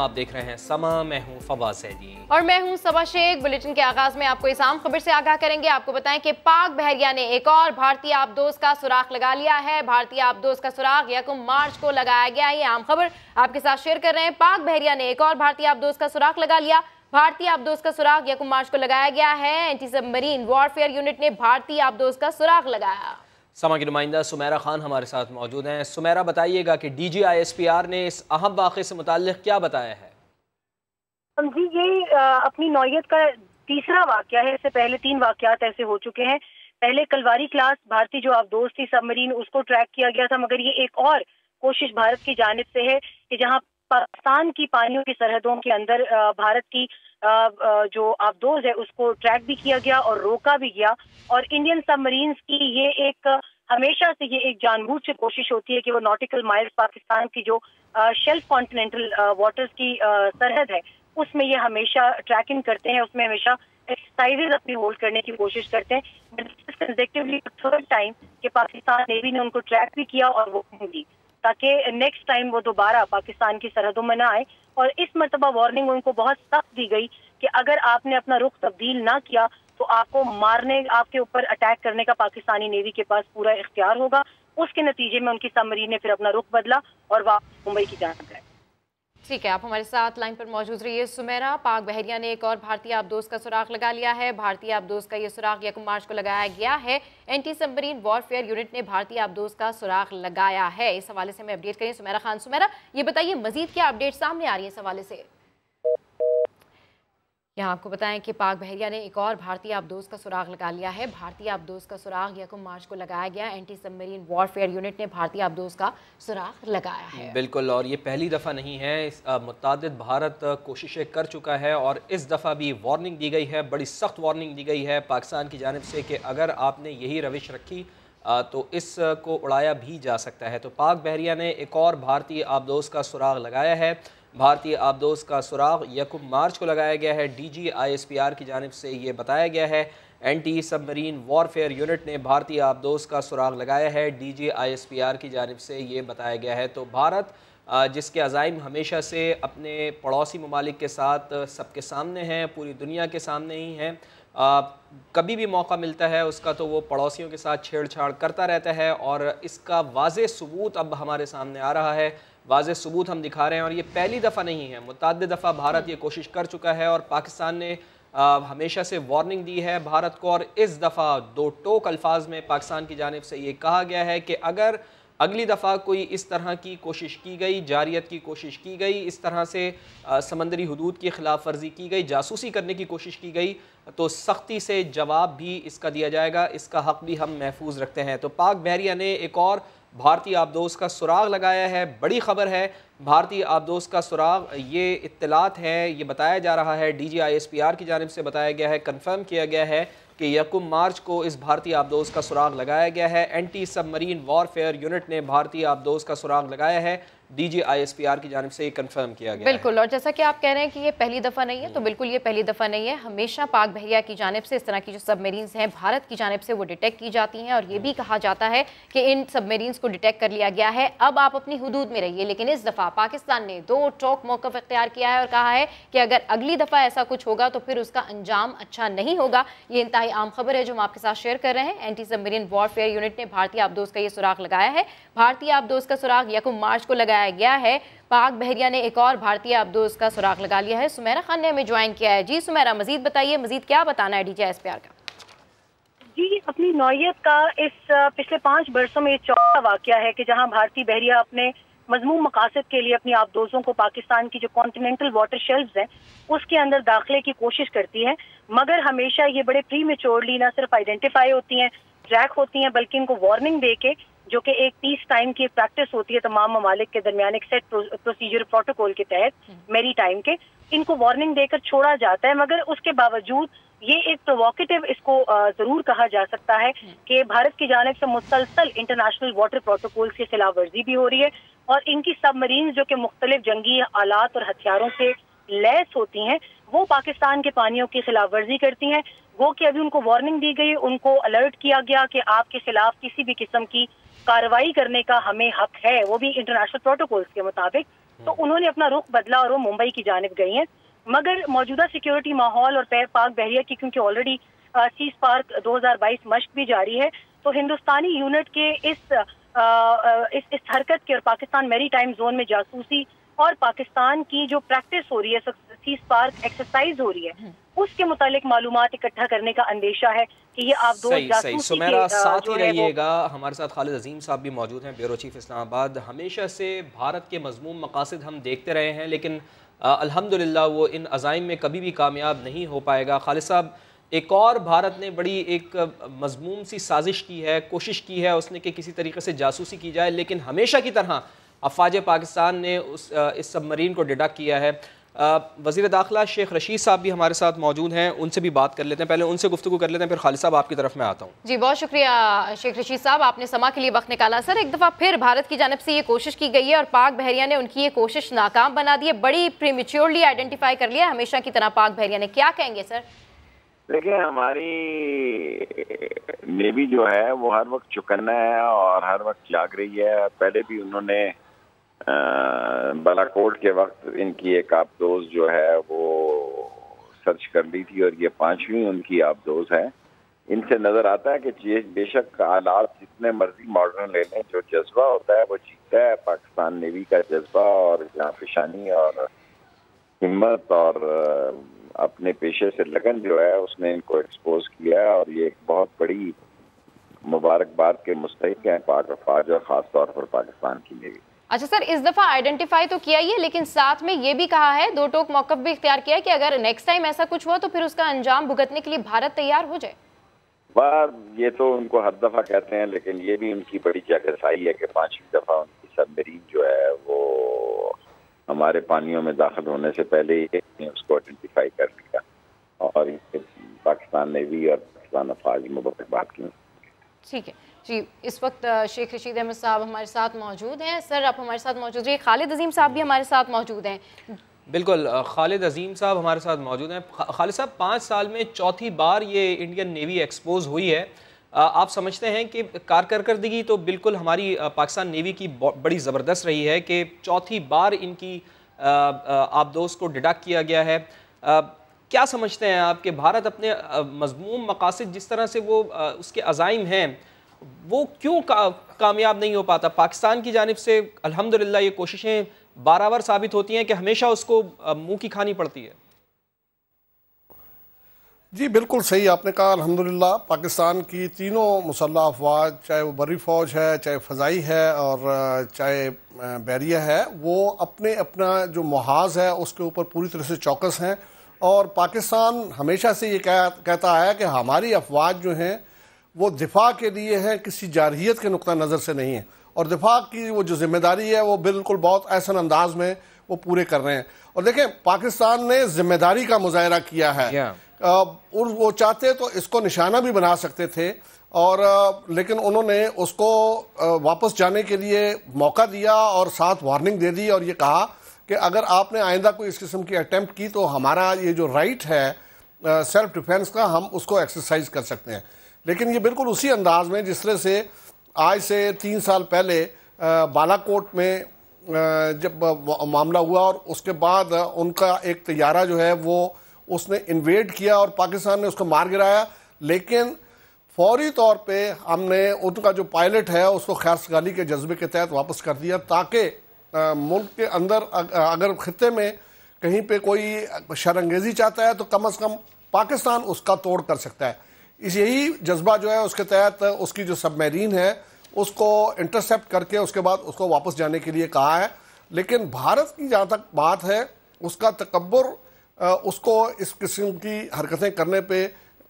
आप देख रहे हैं समा, मैं हूं फवाद सैदी और मैं हूं सबा शेख। बुलेटिन के आगाज में आपको इस आम खबर से आगाह करेंगे। आपको बताएं कि पाक बहरिया ने एक और भारतीय आबदोज का सुराग लगा लिया है। भारतीय आबदोज का सुराग 1 मार्च को लगाया गया। ये आम खबर आपके साथ शेयर कर रहे हैं। पाक बहरिया ने एक और भारतीय आबदोज का सुराग लगा लिया। भारतीय आबदोज का सुराग 1 मार्च को लगाया गया है। एंटी सबमरीन वॉरफेयर यूनिट ने भारतीय आबदोज का सुराग लगाया। समा की नुमाइंदा सुमेरा खान हमारे साथ मौजूद हैं। सुमेरा, बताइएगा कि DGISPR ने इस अहम वाक़े से मुताल्लिक़ क्या बताया है? जी, ये अपनी नौयत का तीसरा वाकया है। इससे पहले 3 वाकयात ऐसे हो चुके हैं। पहले कलवारी क्लास भारतीय जो आबदोज थी सबमरीन, उसको ट्रैक किया गया था, मगर ये एक और कोशिश भारत की जानिब से है कि जहां पाकिस्तान की पानियों की सरहदों के अंदर भारत की जो आबदोज है उसको ट्रैक भी किया गया और रोका भी गया। और इंडियन सबमरीन्स की ये एक हमेशा से ये एक जानबूझ से कोशिश होती है कि वो नॉटिकल माइल्स पाकिस्तान की जो शेल्फ कॉन्टिनेंटल वाटर्स की सरहद है उसमें ये हमेशा ट्रैकिंग करते हैं, उसमें हमेशा एक्सरसाइजेज अपनी होल्ड करने की कोशिश करते हैं। कंसेक्टिवली थर्ड टाइम कि पाकिस्तान नेवी ने उनको ट्रैक भी किया और वो दी, ताकि नेक्स्ट टाइम वो दोबारा पाकिस्तान की सरहदों में ना आए। और इस मरतबा वार्निंग उनको बहुत सख्त दी गई कि अगर आपने अपना रुख तब्दील ना किया तो आपको मारने, आपके ऊपर अटैक करने का पाकिस्तानी नेवी के पास पूरा इख्तियार होगा। उसके नतीजे में उनकी सबमरीन ने फिर अपना रुख बदला और वापस मुंबई की जानब गए। ठीक है, आप हमारे साथ लाइन पर मौजूद रहिए। सुमेरा, पाक बहरिया ने एक और भारतीय आबदोज का सुराग लगा लिया है। भारतीय आबदोज का ये सुराग 1 मार्च को लगाया गया है। एंटी सबमरीन वॉरफेयर यूनिट ने भारतीय आबदोज का सुराग लगाया है। इस हवाले से मैं अपडेट करें सुमेरा खान। सुमेरा, ये बताइए मजीद क्या अपडेट सामने आ रही है इस हवाले से? यहाँ आपको बताएं कि पाक बहरिया ने एक और भारतीय आबदोज का सुराग लगा लिया है। भारतीय आबदोज का सुराग 1 मार्च को लगाया गया। एंटी सबमरीन वॉरफेयर यूनिट ने भारतीय आबदोज का सुराग लगाया है। बिल्कुल, और ये पहली दफ़ा नहीं है। मुतादिद भारत कोशिशें कर चुका है और इस दफ़ा भी वार्निंग दी गई है, बड़ी सख्त वार्निंग दी गई है पाकिस्तान की जानिब से कि अगर आपने यही रविश रखी तो इसको उड़ाया भी जा सकता है। तो पाक बहरिया ने एक और भारतीय आबदोज का सुराग लगाया है। भारतीय आबदोज का सुराग 1 मार्च को लगाया गया है। DGISPR की जानिब से ये बताया गया है। एंटी सबमरीन वॉरफेयर यूनिट ने भारतीय आबदोज का सुराग लगाया है। DGISPR की जानिब से ये बताया गया है। तो भारत जिसके अज़ाइम हमेशा से अपने पड़ोसी ममालिक के साथ सबके सामने हैं, पूरी दुनिया के सामने ही हैं, कभी भी मौका मिलता है उसका तो वो पड़ोसियों के साथ छेड़छाड़ करता रहता है। और इसका वाज़े सबूत अब हमारे सामने आ रहा है, वाज़े सबूत हम दिखा रहे हैं। और ये पहली दफ़ा नहीं है, मुतअद्दिद दफ़ा भारत ये कोशिश कर चुका है और पाकिस्तान ने हमेशा से वार्निंग दी है भारत को। और इस दफ़ा दो टोक अल्फाज में पाकिस्तान की जानिब से ये कहा गया है कि अगर अगली दफ़ा कोई इस तरह की कोशिश की गई, जारियत की कोशिश की गई, इस तरह से समंदरी हदूद की खिलाफ वर्जी की गई, जासूसी करने की कोशिश की गई, तो सख्ती से जवाब भी इसका दिया जाएगा। इसका हक़ भी हम महफूज रखते हैं। तो पाक बहरिया ने एक और भारतीय आबदोज का सुराग लगाया है। बड़ी खबर है, भारतीय आबदोज का सुराग, ये इत्तलात है, ये बताया जा रहा है, DGISPR की जानिब से बताया गया है, कन्फर्म किया गया है कि 1 मार्च को इस भारतीय आबदोज का सुराग लगाया गया है। एंटी सबमरीन वॉरफेयर यूनिट ने भारतीय आबदोज का सुराग लगाया है। DGISPR की जानिब से ये कंफर्म किया गया बिल्कुल। और जैसा कि आप कह रहे हैं कि ये पहली दफ़ा नहीं है, तो बिल्कुल ये पहली दफ़ा नहीं है। हमेशा पाक बहरिया की जानिब से इस तरह की जो सबमरीन्स हैं भारत की जानिब से वो डिटेक्ट की जाती हैं। और ये भी कहा जाता है कि इन सबमरीन्स को डिटेक्ट कर लिया गया है, अब आप अपनी हुदूद में रहिए। लेकिन इस दफ़ा पाकिस्तान ने दो टोक मौक़िफ़ इख्तियार किया है और कहा है कि अगर अगली दफ़ा ऐसा कुछ होगा तो फिर उसका अंजाम अच्छा नहीं होगा। ये इंतहाई आम खबर है जो हम आपके साथ शेयर कर रहे हैं। एंटी सबमरीन वॉरफेयर यूनिट ने भारतीय आबदोज का ये सुराग लगाया है। भारतीय आबदोज का सुराग 1 मार्च को लगाया गया है। पाक बहरिया ने एक और भारतीय आबदोज का सुराग लगा लिया है। सुमेरा खान ने हमें ज्वाइन किया है। जी सुमेरा, मजीद बताइए, मजीद क्या बताना है DGISPR का? जी, अपनी नौयत का इस पिछले 5 बरसों में ये चौथा वाकया है कि जहां भारतीय बहरिया अपने मजमूम मकासद के लिए अपनी आबदोजों को पाकिस्तान की जो कॉन्टिनेंटल वाटर शेल्फ्स हैं उसके अंदर दाखिले की कोशिश करती है, मगर हमेशा ये बड़े प्री मेच्योरली ना सिर्फ आइडेंटिफाई होती हैं, ट्रैक होती हैं, बल्कि इनको वार्निंग दे के, जो कि एक पीस टाइम की प्रैक्टिस होती है तमाम ममालिक के दरमियान एक सेट प्रोसीजर प्रोटोकॉल के तहत मेरी टाइम के, इनको वार्निंग देकर छोड़ा जाता है। मगर उसके बावजूद ये एक प्रोवोकेटिव इसको जरूर कहा जा सकता है कि भारत की जानिब से मुसलसल इंटरनेशनल वाटर प्रोटोकॉल की खिलाफ वर्जी भी हो रही है और इनकी सबमरीन जो कि मुख्तलिफ जंगी आलात और हथियारों से लैस होती हैं वो पाकिस्तान के पानियों की खिलाफ वर्जी करती हैं। वो कि अभी उनको वार्निंग दी गई, उनको अलर्ट किया गया कि आपके खिलाफ किसी भी किस्म की कार्रवाई करने का हमें हक है, वो भी इंटरनेशनल प्रोटोकॉल्स के मुताबिक। तो उन्होंने अपना रुख बदला और वो मुंबई की जानिब गई हैं। मगर मौजूदा सिक्योरिटी माहौल और पाक बहरिया की क्योंकि ऑलरेडी सीज पार्क 2022 मश्क भी जारी है, तो हिंदुस्तानी यूनिट के इस हरकत के और पाकिस्तान मैरी टाइम जोन में जासूसी और पाकिस्तान की जो प्रैक्टिस हो रही है, सीज पार्क एक्सरसाइज हो रही है, उसके मुतालिक मालूमात इकट्ठा करने का अंदेशा है कि ये आप दो सही। सुमेरा साथ ही रहिएगा, हमारे साथ खालिद अजीम साहब भी मौजूद हैं, ब्यूरो चीफ इस्लामाबाद। हमेशा से भारत के मजमूम मकासद हम देखते रहे हैं, लेकिन अल्हम्दुलिल्लाह वो इन अज़ाइम में कभी भी कामयाब नहीं हो पाएगा। खालिद साहब, एक और भारत ने बड़ी एक मजमूम सी साजिश की है, कोशिश की है उसने कि किसी तरीके से जासूसी की जाए, लेकिन हमेशा की तरह अफवाज पाकिस्तान ने इस सबमरीन को डिडक्ट किया है। वज़ीर दाखिला शेख रशीद साहब भी हमारे साथ मौजूद हैं, उनसे भी बात कर लेते हैं, पहले उनसे गुफ्तगू कर लेते हैं, फिर खालिद साहब आपकी तरफ मैं आता हूँ। जी बहुत शुक्रिया शेख रशीद साहब, आपने समा के लिए वक्त निकाला। सर, एक दफ़ा फिर भारत की जानब से ये कोशिश की गई है और पाक बहरिया ने उनकी ये कोशिश नाकाम बना दी है, बड़ी प्रीमेच्योरली आइडेंटिफाई कर लिया हमेशा की तरह पाक बहरिया ने, क्या कहेंगे सर? देखिए, हमारी नेवी जो है वो हर वक्त चौकन्ना है और हर वक्त जाग रही है। पहले भी उन्होंने बालाकोट के वक्त इनकी एक आबदोज जो है वो सर्च कर ली थी और ये 5वीं उनकी आबदोज है। इनसे नजर आता है कि बेशक हालात जितने मर्जी मॉडर्न ले लें, जो जज्बा होता है वो जीतता है। पाकिस्तान नेवी का जज्बा और जांफशानी और हिम्मत और अपने पेशे से लगन जो है उसने इनको एक्सपोज किया है और ये एक बहुत बड़ी मुबारकबाद के मुस्तहिक हैं पाक अफवाज और ख़ास तौर पर पाकिस्तान की नेवी। अच्छा सर, इस दफ़ा आइडेंटिफाई तो किया ही है, लेकिन साथ में ये भी कहा है, दो टोक मौक़िफ़ भी इख्तियार किया है कि अगर नेक्स्ट टाइम ऐसा कुछ हुआ तो फिर उसका अंजाम भुगतने के लिए भारत तैयार हो जाए। वाह, ये तो उनको हर दफ़ा कहते हैं, लेकिन ये भी उनकी बड़ी जगरसाई है कि 5वीं दफ़ा उनकी सबमरीन जो है वो हमारे पानियों में दाखिल होने से पहले ही उसको आइडेंटिफाई कर लिया और पाकिस्तान नेवी और पाकिस्तान अफवाज मुबारकबाद की। ठीक है जी, इस वक्त शेख रशीद अहमद साहब हमारे साथ मौजूद हैं। सर, आप हमारे साथ मौजूद रहिए। खालिद अजीम साहब भी हमारे साथ मौजूद हैं। बिल्कुल, खालिद अजीम साहब हमारे साथ मौजूद हैं। खालिद साहब, 5 साल में चौथी बार ये इंडियन नेवी एक्सपोज हुई है। आप समझते हैं कि कारकर्दगी तो बिल्कुल हमारी पाकिस्तान नेवी की बड़ी ज़बरदस्त रही है कि चौथी बार इनकी आबदोज को डिडक्ट किया गया है। क्या समझते हैं आप कि भारत अपने मजमूम मकासद जिस तरह से वो उसके अज़ाइम हैं वो क्यों कामयाब नहीं हो पाता? पाकिस्तान की जानिब से अल्हम्दुलिल्लाह ये कोशिशें बाराबर साबित होती हैं कि हमेशा उसको मुंह की खानी पड़ती है। जी बिल्कुल सही आपने कहा। अल्हम्दुलिल्लाह पाकिस्तान की तीनों मुसल्लह अफवाज, चाहे वो बर्री फ़ौज है, चाहे फ़ज़ाई है और चाहे बहरिया है, वो अपना जो मुहाज़ है उसके ऊपर पूरी तरह से चौकस हैं। और पाकिस्तान हमेशा से ये कहता है कि हमारी अफवाज जो हैं वो दिफा के लिए है, किसी जारहियत के नुक्ता नज़र से नहीं है। और दिफा की वो जो जिम्मेदारी है वो बिल्कुल बहुत ऐसा अंदाज में वो पूरे कर रहे हैं। और देखें, पाकिस्तान ने जिम्मेदारी का मुजाहरा किया है और वो चाहते तो इसको निशाना भी बना सकते थे और लेकिन उन्होंने उसको वापस जाने के लिए मौका दिया और साथ वार्निंग दे दी और ये कहा कि अगर आपने आइंदा कोई इस किस्म की अटेम्प्ट की तो हमारा ये जो राइट है सेल्फ डिफेंस का, हम उसको एक्सरसाइज कर सकते हैं। लेकिन ये बिल्कुल उसी अंदाज में जिस तरह से आज से 3 साल पहले बालाकोट में जब मामला हुआ और उसके बाद उनका एक तैयारा जो है वो उसने इन्वेड किया और पाकिस्तान ने उसको मार गिराया, लेकिन फौरी तौर पे हमने उनका जो पायलट है उसको खैरसगाली के जज्बे के तहत वापस कर दिया ताकि मुल्क के अंदर अगर खित्ते में कहीं पे कोई शरंगेजी चाहता है तो कम से कम पाकिस्तान उसका तोड़ कर सकता है। यही जज्बा जो है उसके तहत उसकी जो सबमरीन है उसको इंटरसेप्ट करके उसके बाद उसको वापस जाने के लिए कहा है। लेकिन भारत की जहाँ तक बात है उसका तकब्बुर उसको इस किस्म की हरकतें करने पे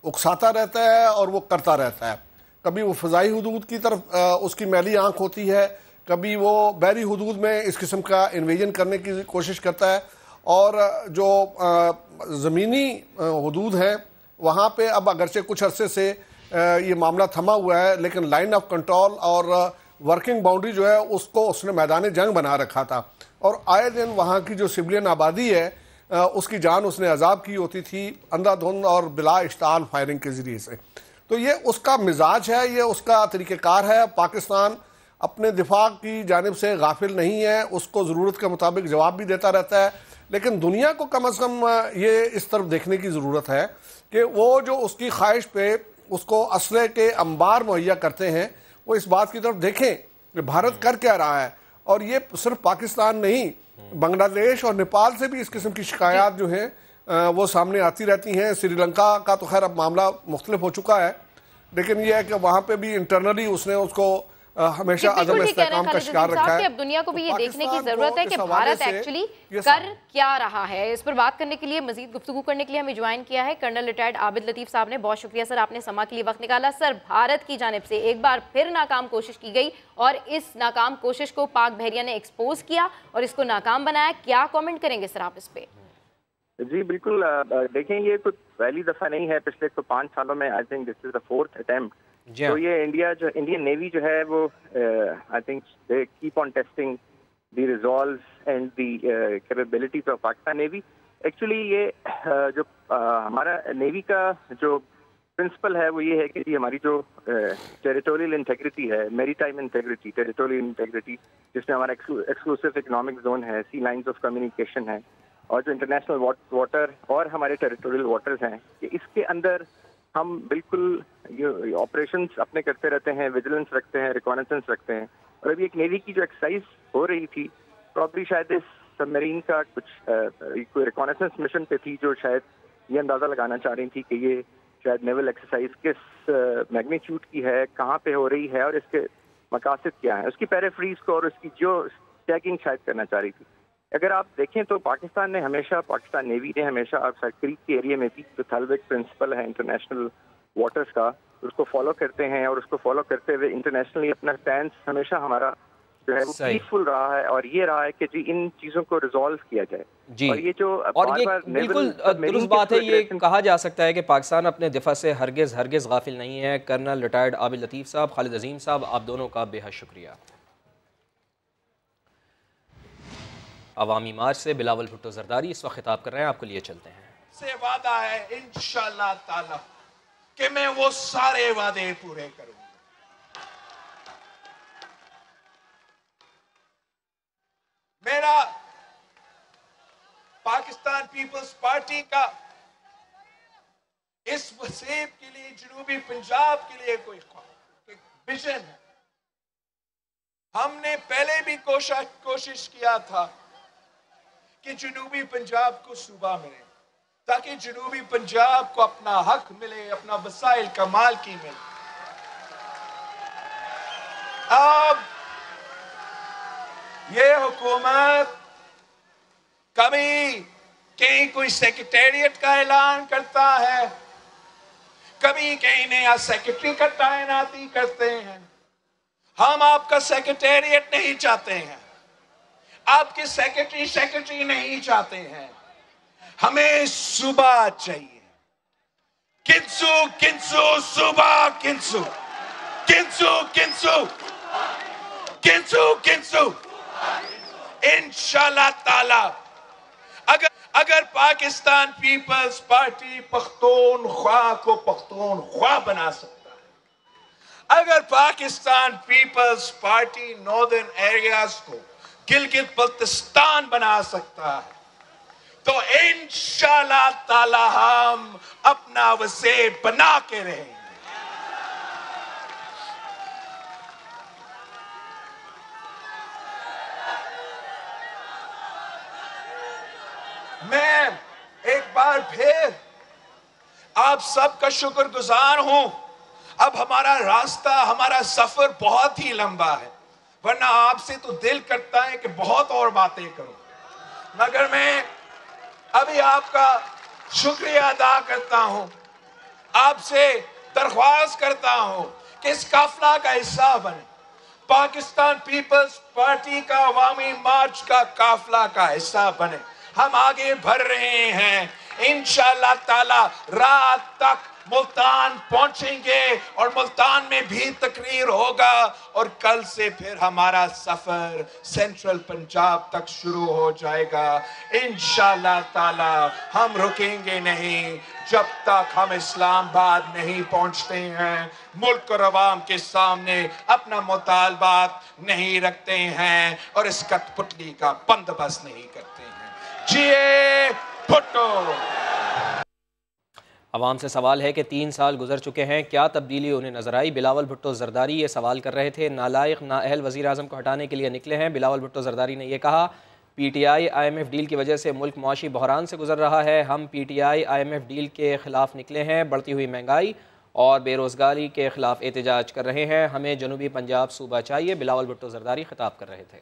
उकसाता रहता है और वो करता रहता है। कभी वो फ़ज़ाई हुदूद की तरफ उसकी मैली आंख होती है, कभी वो बहरी हुदूद में इस किस्म का इन्वेजन करने की कोशिश करता है और जो ज़मीनी हुदूद हैं वहाँ पे अब अगरचे कुछ अरसे से ये मामला थमा हुआ है, लेकिन लाइन ऑफ कंट्रोल और वर्किंग बाउंड्री जो है उसको उसने मैदान जंग बना रखा था और आए दिन वहाँ की जो सिविलियन आबादी है उसकी जान उसने अजाब की होती थी अंधाधुंध और बिला इश्ताल फायरिंग के ज़रिए से। तो ये उसका मिजाज है, ये उसका तरीक़ेकार है। पाकिस्तान अपने दिफा की जानिब से गाफिल नहीं है, उसको ज़रूरत के मुताबिक जवाब भी देता रहता है। लेकिन दुनिया को कम अज़ कम ये इस तरफ देखने की ज़रूरत है कि वो जो उसकी ख्वाहिश पे उसको असले के अंबार मुहैया करते हैं, वो इस बात की तरफ देखें कि भारत कर क्या रहा है। और ये सिर्फ पाकिस्तान नहीं, बांग्लादेश और नेपाल से भी इस किस्म की शिकायत जो हैं वो सामने आती रहती हैं। श्रीलंका का तो खैर अब मामला मुख्तलिफ हो चुका है, लेकिन यह है कि वहाँ पे भी इंटरनली उसने उसको हमेशा अदम इस्तेहकाम का शिकार रखा है। अब दुनिया को भी ये देखने की जरूरत है कि भारत एक्चुअली कर क्या रहा है। इस पर बात करने के लिए, मजीद गुफ्तगू करने के लिए हमें ज्वाइन किया है कर्नल रिटायर्ड आबिद लतीफ़ साहब ने। बहुत शुक्रिया सर, आपने समा के लिए वक्त निकाला। सर, भारत की जानिब से एक बार फिर नाकाम कोशिश की गई और इस नाकाम कोशिश को पाक बहरिया ने एक्सपोज किया और इसको नाकाम बनाया। क्या कॉमेंट करेंगे सर आप इस पे? जी बिल्कुल, देखें ये तो पहली दफा नहीं है, पिछले तो 5 सालों में I think this is the 4th attempt. तो ये इंडियन नेवी जो है वो I think they keep on testing the resolve and the capabilities of Pakistan navy. Actually ये जो हमारा नेवी का जो प्रिंसिपल है वो ये है कि हमारी जो टेरिटोरियल इंटेग्रिटी है, मैरीटाइम इंटेग्रिटी, टेरिटोरियल इंटेग्रिटी, जिसमें हमारा एक्सक्लूसिव इकोनॉमिक जोन है, सी लाइंस ऑफ कम्युनिकेशन है, और जो इंटरनेशनल वाटर और हमारे टेरिटोरियल वाटर्स हैं, कि इसके अंदर हम बिल्कुल ये ऑपरेशंस अपने करते रहते हैं, विजिलेंस रखते हैं, रिकॉनेसेंस रखते हैं। और अभी एक नेवी की जो एक्सरसाइज हो रही थी, प्रॉब्ली शायद इस सबमरीन का कुछ कोई रिकॉनेसेंस मिशन पे थी, जो शायद ये अंदाज़ा लगाना चाह रही थी कि ये शायद नेवल एक्सरसाइज किस मैग्नीट्यूड की है, कहाँ पे हो रही है और इसके मकासद क्या है, उसकी पैराफ्रीज को और उसकी जो चेकिंग शायद करना चाह रही थी। अगर आप देखें तो पाकिस्तान नेवी ने हमेशा क्रीक के एरिया में भी जो थलविक प्रिंसिपल है इंटरनेशनल वाटर्स का, उसको फॉलो करते हैं, और उसको फॉलो करते हुए इंटरनेशनली अपना स्टैंड हमेशा हमारा जो है वो पीसफुल रहा है, और ये रहा है कि जी इन चीजों को रिजॉल्व किया जाए जी। और ये जो बिल्कुल दुरुस्त बात है, ये कहा जा सकता है कि पाकिस्तान अपने दिफा से हरगिज गाफिल नहीं है। कर्नल रिटायर्ड आबिद लतीफ़ साहब, खालिद अजीम साहब, आप दोनों का बेहद शुक्रिया। अवामी मार्च से बिलावल भुट्टो जरदारी इस वक्त खिताब कर रहे हैं, आपको लिए चलते हैं। से वादा है इंशाअल्लाह ताला कि मैं वो सारे वादे पूरे करूंगा। मेरा पाकिस्तान पीपल्स पार्टी का इस वसीब के लिए, जनूबी पंजाब के लिए कोई विजन है। हमने पहले भी कोशिश किया था कि जनूबी पंजाब को सूबा मिले, ताकि जनूबी पंजाब को अपना हक मिले, अपना वसाइल का मालिकी मिले। अब ये हुकूमत कभी कहीं कोई सेक्रेटेरिएट का ऐलान करता है, कभी कहीं नया सेक्रेटरी का तैनाती करते हैं। हम आपका सेक्रेटेरिएट नहीं चाहते हैं, आपके सेक्रेटरी नहीं चाहते हैं, हमें सूबा चाहिए। किंसू किंसू सूबा, किंसू किंसू किंसू किंसू किंसू इंशाल्लाह ताला। अगर पाकिस्तान पीपल्स पार्टी पख्तूनख्वा को पख्तूनख्वा बना सकता है, अगर Pakistan peoples party northern areas को गिलगित बल्तिस्तान बना सकता है, तो इंशाल्लाह ताला हम अपना वसे बना के रहेंगे। मैं एक बार फिर आप सबका शुक्रगुजार हूं। अब हमारा रास्ता, हमारा सफर बहुत ही लंबा है, वरना आपसे तो दिल करता है कि बहुत और बातें करूं, मगर मैं अभी आपका शुक्रिया अदा करता हूं, आपसे दरख्वास्त करता हूं कि इस काफिला का हिस्सा बने। पाकिस्तान पीपल्स पार्टी का अवामी मार्च का काफिला का हिस्सा बने। हम आगे बढ़ रहे हैं, इंशाअल्लाह ताला रात तक मुल्तान पहुंचेंगे और मुल्तान में भी तकरीर होगा, और कल से फिर हमारा सफर सेंट्रल पंजाब तक शुरू हो जाएगा। इंशाअल्लाह ताला हम रुकेंगे नहीं जब तक हम इस्लामाबाद नहीं पहुंचते हैं, मुल्क और अवाम के सामने अपना मुतालबात नहीं रखते हैं और इस कठपुतली का बंदोबस्त नहीं करते हैं। जिए भुट्टो। अवाम से सवाल है कि 3 साल गुजर चुके हैं, क्या तब्दीली उन्हें नजर आई? बिलावल भुट्टो जरदारी ये सवाल कर रहे थे। नालायक नाअहल वज़ीर आज़म को हटाने के लिए निकले हैं। बिलावल भुट्टो जरदारी ने यह कहा, PTI IMF डील की वजह से मुल्क मुआशी बहरान से गुजर रहा है। हम PTI IMF डील के खिलाफ निकले हैं। बढ़ती हुई महंगाई और बेरोज़गारी के खिलाफ एहतजाज कर रहे हैं। हमें जनूबी पंजाब सूबा चाहिए। बिलावल भुट्टो जरदारी खिताब कर रहे थे।